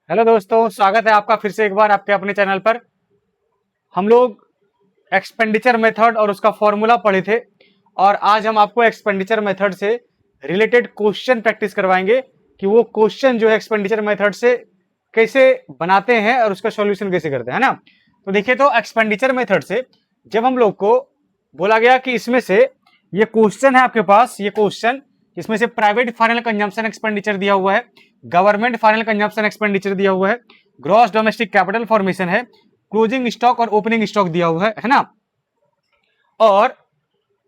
Hello दोस्तों, स्वागत है आपका फिर से एक बार आपके अपने चैनल पर। हम लोग एक्सपेंडिचर मेथड और उसका फॉर्मूला पढ़े थे और आज हम आपको एक्सपेंडिचर मेथड से रिलेटेड क्वेश्चन प्रैक्टिस करवाएंगे कि वो क्वेश्चन जो है एक्सपेंडिचर मेथड से कैसे बनाते हैं और उसका सॉल्यूशन कैसे करते हैं, है ना। तो देखिए, तो एक्सपेंडिचर मेथड से जब हम लोग को बोला गया कि इसमें से ये क्वेश्चन है आपके पास, ये क्वेश्चन इसमें से प्राइवेट फाइनल कंजम्पशन एक्सपेंडिचर दिया हुआ है, गवर्नमेंट फाइनल कंजम्पशन एक्सपेंडिचर दिया हुआ है, ग्रॉस डोमेस्टिक कैपिटल फॉर्मेशन है, क्लोजिंग स्टॉक और ओपनिंग स्टॉक दिया हुआ है ना। और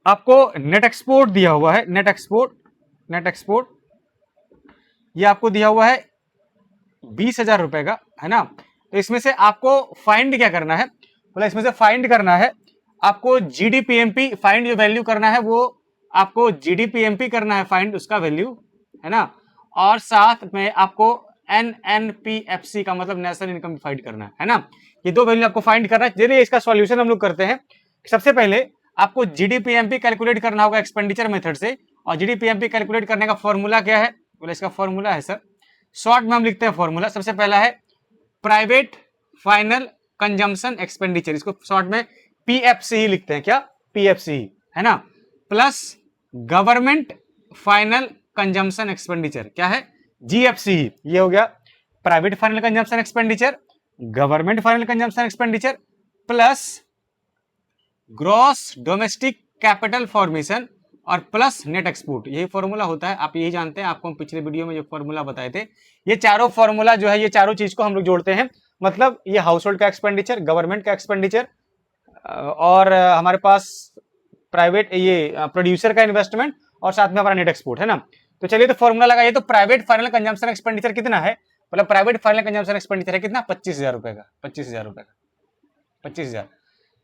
आपको नेट एक्सपोर्ट दिया हुआ है, नेट एक्सपोर्ट ये आपको दिया हुआ है 20,000 रुपए का, है ना। तो इसमें से आपको फाइंड क्या करना है, बोला इसमें से फाइंड करना है आपको जीडीपीएमपी, फाइंड जो वैल्यू करना है वो आपको जीडीपीएमपी करना है, फाइंड उसका वैल्यू, है ना। और साथ में आपको एनएनपीएफसी का मतलब नेशनल इनकम फाइंड करना है ना। ये दो वैल्यू आपको फाइंड करना है। चलिए इसका सॉल्यूशन हम लोग करते हैं। सबसे पहले आपको जीडीपीएमपी कैलकुलेट करना होगा एक्सपेंडिचर मेथड से, और जीडीपीएमपी कैलकुलेट करने का फॉर्मूला क्या है, बोले इसका फॉर्मूला है सर, शॉर्ट में हम लिखते हैं फॉर्मूला। सबसे पहला है प्राइवेट फाइनल कंजम्पशन एक्सपेंडिचर, इसको शॉर्ट में पीएफसी ही लिखते हैं, क्या पीएफसी, है ना, plus government final consumption expenditure, क्या है जीएफसी। ये हो गया private final consumption expenditure, government final consumption expenditure plus gross domestic capital formation और प्लस नेट एक्सपोर्ट। यही फॉर्मूला होता है, आप यही जानते हैं, आपको हम पिछले वीडियो में ये फॉर्मूला बताए थे। ये चारों फॉर्मूला जो है, ये चारों चीज को हम लोग जोड़ते हैं, मतलब ये हाउस होल्ड का एक्सपेंडिचर, गवर्नमेंट का एक्सपेंडिचर और हमारे पास प्राइवेट ये प्रोड्यूसर का इन्वेस्टमेंट और साथ में हमारा नेट एक्सपोर्ट, है ना। तो चलिए तो फॉर्मूला लगाइए। तो प्राइवेट फाइनल कंजम्पशन एक्सपेंडिचर कितना है, मतलब प्राइवेट फाइनल कंजम्पशन एक्सपेंडिचर है कितना, 25,000 रुपए का, 25,000 रुपए का, 25,000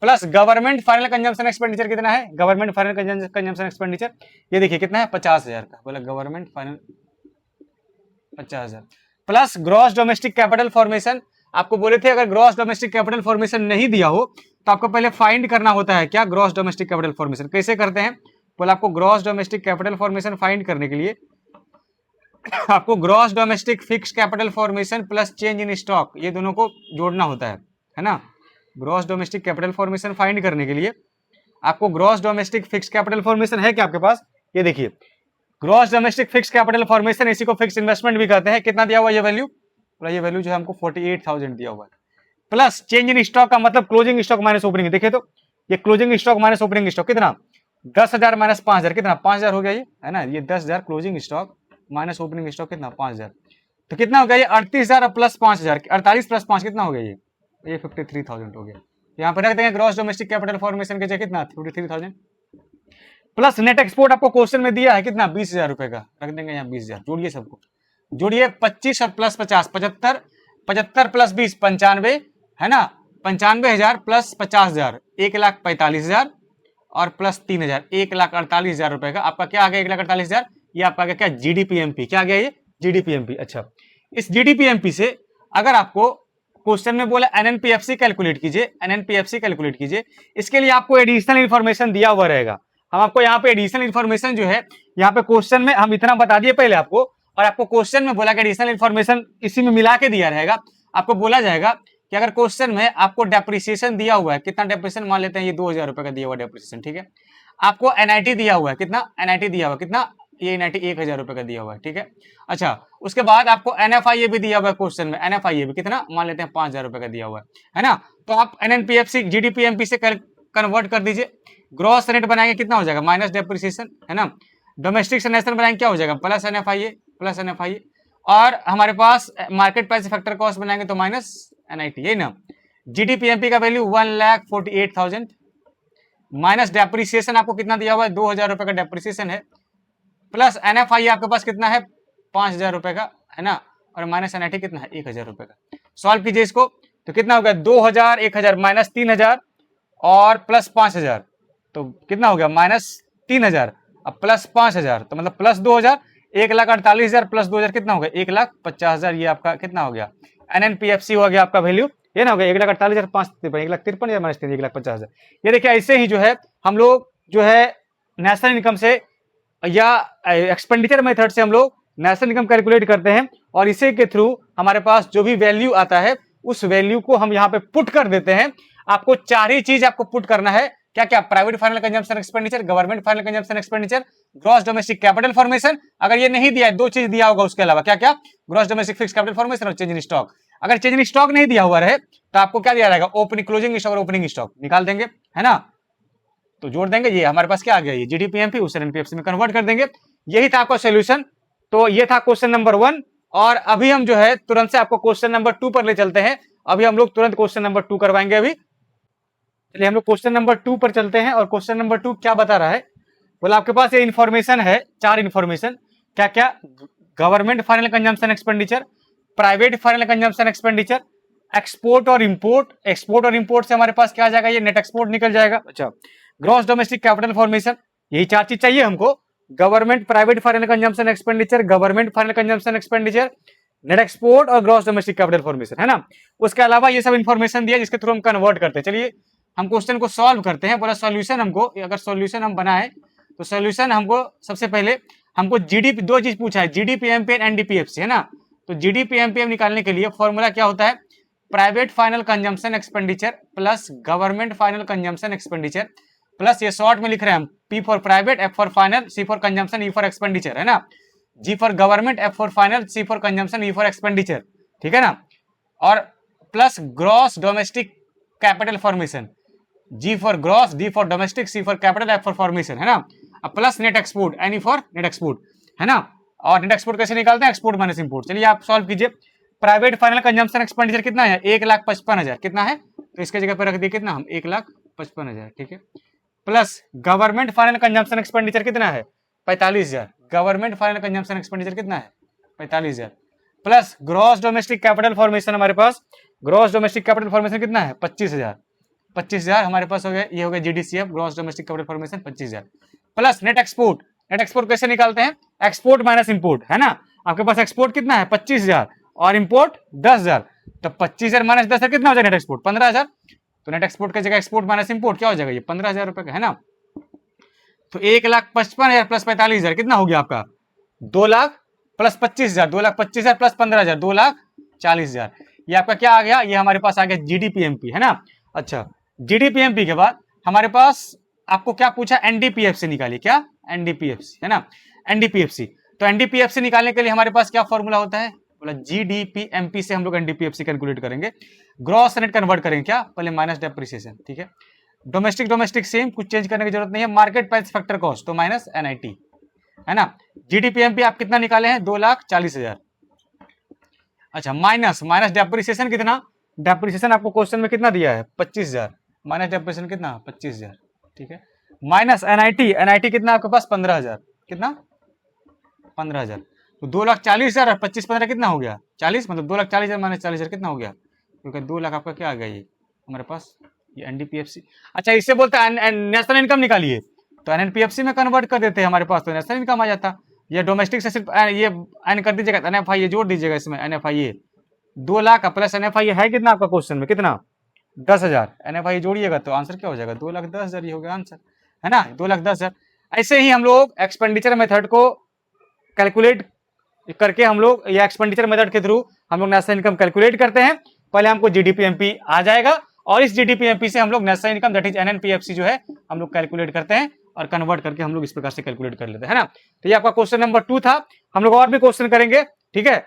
plus government final consumption expenditure कितना है, गवर्नमेंट फाइनल कंजम्पशन एक्सपेंडिचर ये देखिए कितना है, 50,000 का, बोला government final 50,000 plus gross domestic capital formation. आपको बोले थे अगर ग्रॉस डोमेस्टिक कैपिटल फॉर्मेशन नहीं दिया हो तो आपको पहले फाइंड करना होता है क्या, ग्रॉस डोमेस्टिक कैपिटल फॉर्मेशन। कैसे करते हैं, बोला आपको gross domestic capital formation find करने के लिए आपको gross domestic fix capital formation plus change in stock, ये दोनों को जोड़ना होता है ना। Gross domestic capital formation find करने के लिए आपको gross domestic fix capital formation है क्या आपके पास, ये देखिए gross domestic fix capital formation, इसी को फिक्स इन्वेस्टमेंट भी कहते हैं। कितना दिया हुआ ये वैल्यू, ये वैल्यू जो है हमको 48,000 दिया हुआ है, प्लस चेंज इन स्टॉक का मतलब क्लोजिंग स्टॉक माइनस ओपनिंग। देखिए तो ये closing stock minus opening stock कितना, 10,000 माइनस 5,000 कितना, 5,000 हो गया ये, है ना। ये 10,000 closing stock minus opening stock कितना, 5,000। तो कितना हो गया ये 38,000 प्लस 5,000, 48 प्लस 5 कितना हो गया ये 53,000 हो गया। यहाँ पर रख देंगे ग्रॉस डोमेस्टिक कैपिटल फॉर्मेशन के जगह कितना, 53,000 प्लस नेट एक्सपोर्ट आपको क्वेश्चन में दिया है कितना, 20,000 रुपए का, रख देंगे यहाँ 20,000। जोड़िए सबको, जोड़िए 25 और प्लस 50, 75, 75 प्लस 20 95, है ना, 95,000 प्लस 50,000 1,45,000 और प्लस 3,000 1,48,000 रुपए का आपका क्या आ गया, 1,48,000। ये आपका क्या जीडीपीएमपी, क्या आ गया ये जीडीपीएमपी। अच्छा, इस जीडीपीएमपी से अगर आपको क्वेश्चन में बोला एनएनपीएफसी कैलकुलेट कीजिए, एनएनपीएफसी कैलकुलेट कीजिए, इसके लिए आपको एडिशनल इंफॉर्मेशन दिया हुआ रहेगा। हम आपको यहाँ पे एडिशनल इंफॉर्मेशन जो है, यहाँ पे क्वेश्चन में हम इतना बता दिए पहले आपको, और आपको क्वेश्चन में बोला कि एडिशनल इंफॉर्मेशन इसी में मिला के दिया रहेगा। आपको बोला जाएगा कि अगर क्वेश्चन में आपको डेप्रिसिएशन दिया हुआ है, कितना डेप्रिसिएशन मान लेते हैं, ये 2,000 रुपए का दिया हुआ डेप्रिसिएशन, ठीक है। आपको एनआईटी दिया हुआ है कितना, एनआईटी दिया हुआ कितना, ये एनआईटी 1,000 रुपए का दिया हुआ है, ठीक है। अच्छा, उसके बाद आपको एनएफआईए भी दिया हुआ है क्वेश्चन में, एनएफआईए भी कितना मान लेते हैं, 5,000 रुपए का दिया हुआ है ना। तो आप एनएनपीएफसी जीडीपीएमपी से कन्वर्ट कर दीजिए, ग्रॉस रेट बनाएंगे कितना हो जाएगा, माइनस डेप्रिसिएशन, है ना। डोमेस्टिक से नेशनल बनाएंगे क्या हो जाएगा, प्लस एनएफआईए, प्लस एनएफआईए, और हमारे पास मार्केट प्राइस फैक्टर कॉस्ट बनाएंगे तो माइनस एनआईटी, यही ना। जीडीपीएमपी का वैल्यू 1,48,000 माइनस डेप्रिसिएशन आपको कितना दिया हुआ है, 2,000 रुपए का डेप्रिसिएशन है, प्लस एनएफआईए आपके पास कितना है, 5,000 रुपए का, है ना, और माइनस एनआईटी कितना है, 1,000 रुपए का। सॉल्व कीजिए इसको, तो कितना हो गया, 2,000 1,000 माइनस 3,000 और प्लस 5,000, तो कितना हो गया माइनस 3,000, अब प्लस 5,000, तो मतलब प्लस 2,000, 1,48,000 प्लस 2,000 कितना हो गया, 1,50,000। ये आपका कितना हो गया, एनएनपीएफसी हो गया आपका वैल्यू, ये ना हो गया 1,48,000 5,53 1,53,000 माइनस 3 1,50,000। ये देखिए ऐसे ही जो है हम लोग जो है नेशनल इनकम से या एक्सपेंडिचर मेथड से हम लोग नेशनल इनकम कैलकुलेट करते हैं, और इसी के थ्रू हमारे पास जो भी वैल्यू आता है उस वैल्यू को हम यहाँ पे पुट कर देते हैं। आपको चार ही चीज आपको पुट करना है, क्या क्या? Private final consumption expenditure, government final consumption expenditure, gross domestic capital formation. अगर ये नहीं दिया है, दो चीज दिया होगा उसके अलावा, क्या क्या? Gross domestic fix capital formation और चेंज इन स्टॉक। अगर चेंज इन स्टॉक नहीं दिया हुआ रहे तो आपको क्या दिया रहेगा? ओपनिंग क्लोजिंग स्टॉक और ओपनिंग स्टॉक निकाल देंगे, है ना? तो जोड़ देंगे, ये हमारे पास क्या आ गया? ये जीडीपीएमपी, उसे एनपीएफसी में कन्वर्ट कर देंगे। यही था आपका सोल्यूशन। तो ये था क्वेश्चन नंबर 1। और अभी हम जो है तुरंत से आपको क्वेश्चन नंबर 2 पर ले चलते हैं। अभी हम लोग तुरंत क्वेश्चन नंबर 2 करवाएंगे। अभी चलिए हम लोग क्वेश्चन नंबर 2 पर चलते हैं। और क्वेश्चन नंबर 2 क्या बता रहा है? बोला आपके पास ये इंफॉर्मेशन है, 4 इंफॉर्मेशन। क्या क्या? Government final consumption expenditure, private final consumption expenditure, export और इंपोर्ट। एक्सपोर्ट और इंपोर्ट से हमारे पास क्या आ जाएगा? ये नेट एक्सपोर्ट निकल जाएगा। अच्छा, ग्रॉस डोमेस्टिक कैपिटल फॉर्मेशन, यही 4 चीज चाहिए हमको। Government private final consumption expenditure, government final consumption expenditure, net export और ग्रॉस डोमेस्टिक कैपिटल फॉर्मेशन, है ना? उसके अलावा ये सब इंफॉर्मेशन दिया जिसके थ्रू हम कन्वर्ट करते हैं। चलिए हम क्वेश्चन को सॉल्व करते हैं। बोला सॉल्यूशन हमको, अगर सॉल्यूशन हम बनाए तो सॉल्यूशन हमको सबसे पहले हमको जीडीपी, दो चीज पूछा है, जीडीपीएमपी एनडीपीएफसी, है ना? तो जीडीपीएमपी निकालने के लिए फॉर्मूला क्या होता है? Private final consumption expenditure plus government final consumption expenditure plus, ये शॉर्ट में लिख रहे हैं हम, P for private, F for final, C for consumption, E for expenditure, है ना? G for government, F for final, C for consumption, E for expenditure, ठीक है ना? और plus gross domestic capital formation, G for gross, D for domestic, C for capital, F for formation, है ना? Plus net export, N E for net export, है ना? और net export कैसे निकालते हैं? Export minus import. चलिए आप सॉल्व कीजिए। प्राइवेट फाइनल कंजम्पशन एक्सपेंडिचर कितना है? 1,55,000 कितना है? तो इसके जगह पर रख दिए कितना हम? 1,55,000, ठीक है। Plus government final consumption expenditure कितना है? 45,000। गवर्नमेंट फाइनल कंजम्पशन एक्सपेंडिचर कितना है? 45,000। Plus gross domestic capital formation, हमारे पास ग्रॉस डोमेस्टिक कैपिटल फॉर्मेशन कितना है? 25,000। 25,000 हमारे पास हो गया, ये हो गया GDCF, gross domestic capital formation 25,000। Plus net export. Net export कैसे निकालते हैं? एक्सपोर्ट माइनस इंपोर्ट, है ना? आपके पास एक्सपोर्ट कितना है? 25,000 और इंपोर्ट 10,000। तो 25,000 माइनस 10,000 कितना हो जाएगा? Net export 15,000। तो नेट एक्सपोर्ट की जगह एक्सपोर्ट माइनस इंपोर्ट क्या हो जाएगा? ये 15,000 रुपए का, है ना? तो 1,55,000 प्लस 45,000 कितना हो गया आपका? 2 लाख प्लस 25,000, 2,25,000 प्लस 15,000, 2,40,000। ये आपका क्या आ गया? ये हमारे पास आ गया जीडीपीएमपी, है ना? अच्छा, जीडीपीएमपी के बाद हमारे पास आपको क्या पूछा? एनडीपीएफसी निकालिए। क्या? एनडीपीएफसी, है ना? एनडीपीएफसी। तो एनडीपीएफसी निकालने के लिए हमारे पास क्या फॉर्मूला होता है? बोला जीडीपीएमपी से हम लोग एनडीपीएफसी कैलकुलेट करेंगे। ग्रॉस नेट कन्वर्ट करेंगे, क्या? पहले माइनस डेप्रिसिएशन, ठीक है। डोमेस्टिक डोमेस्टिक सेम, कुछ चेंज करने की जरूरत नहीं है। मार्केट प्राइस फैक्टर कॉस्ट तो माइनस एनआईटी, है ना? जीडीपीएमपी आप कितना निकाले हैं? 2,40,000। अच्छा, माइनस डेप्रिसिएशन कितना? डेप्रिसिएशन आपको क्वेश्चन में कितना दिया है? 25,000। माइनस डेप्रिसिएशन कितना? 25,000, ठीक है। माइनस एनआईटी, एनआईटी कितना आपके पास? 15,000। कितना? 15,000। तो 2,40,000 और 25 15 कितना हो गया? 40, मतलब 2,40,000 माइनस 40,000 कितना हो गया? क्योंकि 2 लाख आपका क्या आ गया? ये हमारे पास ये एनडीपीएफसी। अच्छा, इससे बोलते हैं नेशनल इनकम निकालिए, तो एनपीएफसी में कन्वर्ट कर देते हैं, हमारे पास तो नेशनल इनकम आ जाता। ये डोमेस्टिक से सिर्फ ये एन कर दीजिएगा, एनएफआई जोड़ दीजिएगा इसमें, एनएफआई 2 लाख प्लस एनएफआई है कितना आपका क्वेश्चन में? कितना? 10,000। एनएफआई जोड़िएगा तो आंसर क्या हो जाएगा? 2,10,000 ही हो गया आंसर, है ना? 2,10,000। ऐसे ही हम लोग एक्सपेंडिचर मेथड को कैलकुलेट करके हम लोग, या एक्सपेंडिचर मेथड के थ्रू हम लोग नेशनल इनकम कैलकुलेट करते हैं। पहले हमको जीडीपीएमपी आ जाएगा और इस जीडीपीएमपी से हम लोग नेशनल इनकम दैट इज एनएनपीएफसी जो है हम लोग कैलकुलेट करते हैं और कन्वर्ट करके हम लोग इस प्रकार से कैलकुलेट कर लेते हैं, है ना? तो ये आपका क्वेश्चन नंबर 2 था। हम लोग और भी क्वेश्चन करेंगे, ठीक है?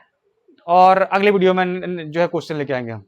और अगले वीडियो में जो है क्वेश्चन लेके आएंगे हम।